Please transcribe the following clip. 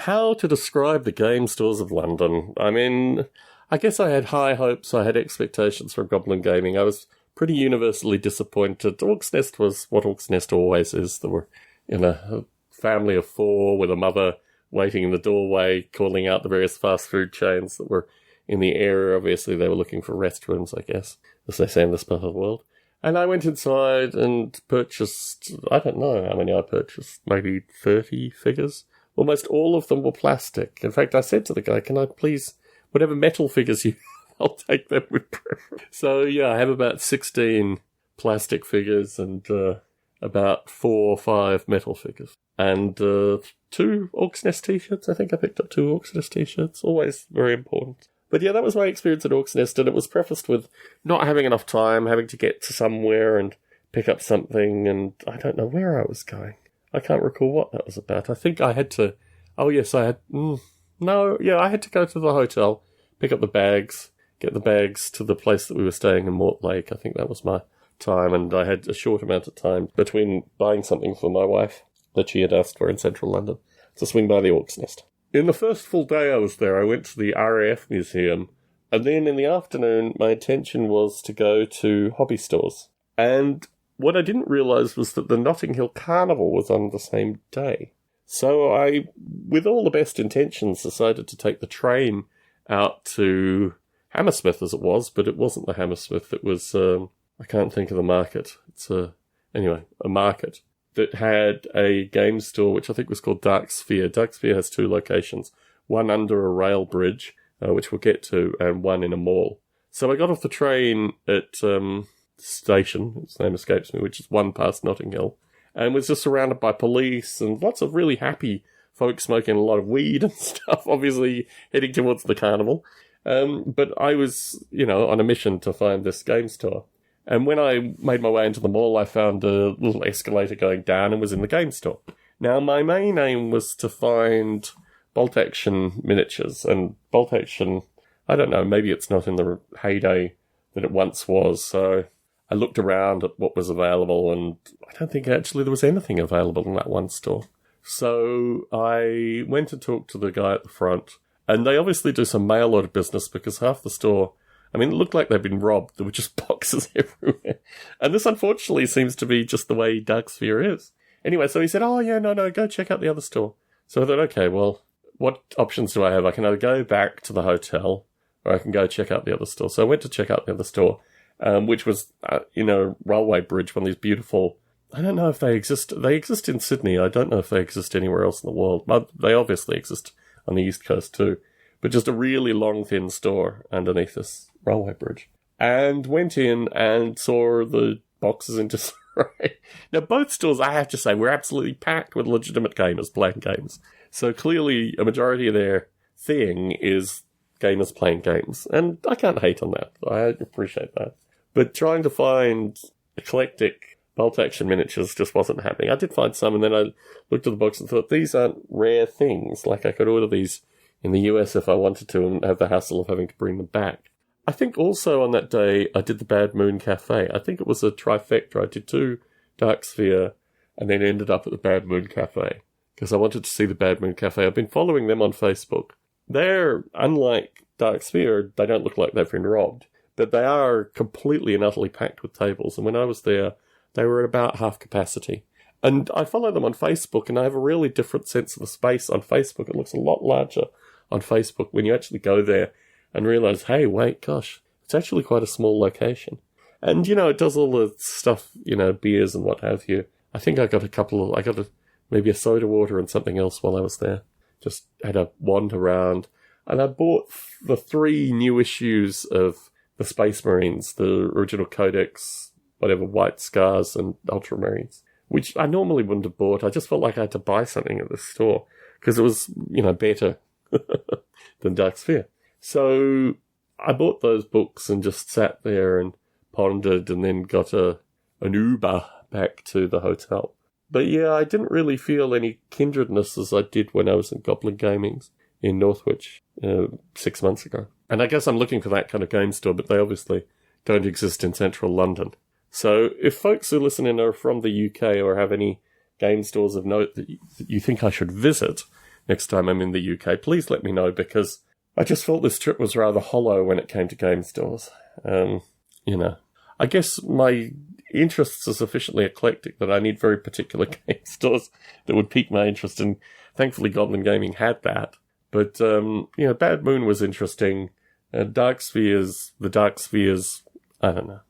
How to describe the game stores of London? I mean, I guess I had high hopes, I had expectations from Goblin Gaming. I was pretty universally disappointed. Orc's Nest was what Orc's Nest always is. There were, a family of 4 with a mother waiting in the doorway, calling out the various fast food chains that were in the area. Obviously, they were looking for restrooms, I guess, as they say in this part of the world. And I went inside and purchased, I don't know how many I purchased, maybe 30 figures. Almost all of them were plastic. In fact, I said to the guy, can I please, whatever metal figures you I'll take them with preference. So, yeah, I have about 16 plastic figures and about 4 or 5 metal figures. And 2 Orc's Nest t-shirts. I think I picked up 2 Orc's Nest t-shirts. Always very important. But yeah, that was my experience at Orc's Nest, and it was prefaced with not having enough time, having to get to somewhere and pick up something, and I don't know where I was going. I can't recall what that was about. I think I had to... Oh, yes, I had... I had to go to the hotel, pick up the bags, get the bags to the place that we were staying in Mortlake. I think that was my time, and I had a short amount of time between buying something for my wife that she had asked for in central London to swing by the Orc's Nest. In the first full day I was there, I went to the RAF Museum, and then in the afternoon, my intention was to go to hobby stores. And what I didn't realise was that the Notting Hill Carnival was on the same day. So I, with all the best intentions, decided to take the train out to Hammersmith, as it was, but it wasn't the Hammersmith. It was, I can't think of the market. It's a market that had a game store, which I think was called Dark Sphere. Dark Sphere has 2 locations, one under a rail bridge, which we'll get to, and one in a mall. So I got off the train at station, its name escapes me, which is one past Notting Hill, and was just surrounded by police and lots of really happy folks smoking a lot of weed and stuff, obviously heading towards the carnival. But I was, on a mission to find this game store. And when I made my way into the mall, I found a little escalator going down and was in the game store. Now, my main aim was to find bolt-action miniatures. And bolt-action, I don't know, maybe it's not in the heyday that it once was. So I looked around at what was available, and I don't think actually there was anything available in that one store. So I went and talked to the guy at the front. And they obviously do some mail order business because half the store... it looked like they'd been robbed. There were just boxes everywhere. And this, unfortunately, seems to be just the way Dark Sphere is. Anyway, so he said, no, go check out the other store. So I thought, okay, well, what options do I have? I can either go back to the hotel or I can go check out the other store. So I went to check out the other store, which was, Railway Bridge, one of these beautiful... I don't know if they exist. They exist in Sydney. I don't know if they exist anywhere else in the world. But they obviously exist on the East Coast too. But just a really long, thin store underneath this railway bridge. And went in and saw the boxes in disarray. Now, both stores, I have to say, were absolutely packed with legitimate gamers playing games. So clearly, a majority of their thing is gamers playing games. And I can't hate on that. I appreciate that. But trying to find eclectic bolt-action miniatures just wasn't happening. I did find some, and then I looked at the box and thought, these aren't rare things. Like, I could order these in the US if I wanted to and have the hassle of having to bring them back. I think also on that day, I did the Bad Moon Cafe. I think it was a trifecta. I did 2 Dark Sphere and then ended up at the Bad Moon Cafe because I wanted to see the Bad Moon Cafe. I've been following them on Facebook. They're, unlike Dark Sphere, they don't look like they've been robbed, but they are completely and utterly packed with tables. And when I was there, they were at about half capacity. And I follow them on Facebook, and I have a really different sense of the space on Facebook. It looks a lot larger on Facebook when you actually go there and realise, hey, wait, gosh, it's actually quite a small location. And, it does all the stuff, beers and what have you. I think I got maybe a soda water and something else while I was there. Just had a wander around. And I bought the 3 new issues of the Space Marines, the original Codex, whatever, White Scars and Ultramarines, which I normally wouldn't have bought. I just felt like I had to buy something at the store because it was, better than Dark Sphere. So I bought those books and just sat there and pondered and then got an Uber back to the hotel. But yeah, I didn't really feel any kindredness as I did when I was in Goblin Gaming's in Northwich 6 months ago. And I guess I'm looking for that kind of game store, but they obviously don't exist in central London. So if folks who listen in are from the UK or have any game stores of note that you think I should visit, next time I'm in the UK, please let me know, because I just felt this trip was rather hollow when it came to game stores. I guess my interests are sufficiently eclectic that I need very particular game stores that would pique my interest, and thankfully Goblin Gaming had that. But, Bad Moon was interesting. The Dark Spheres, I don't know.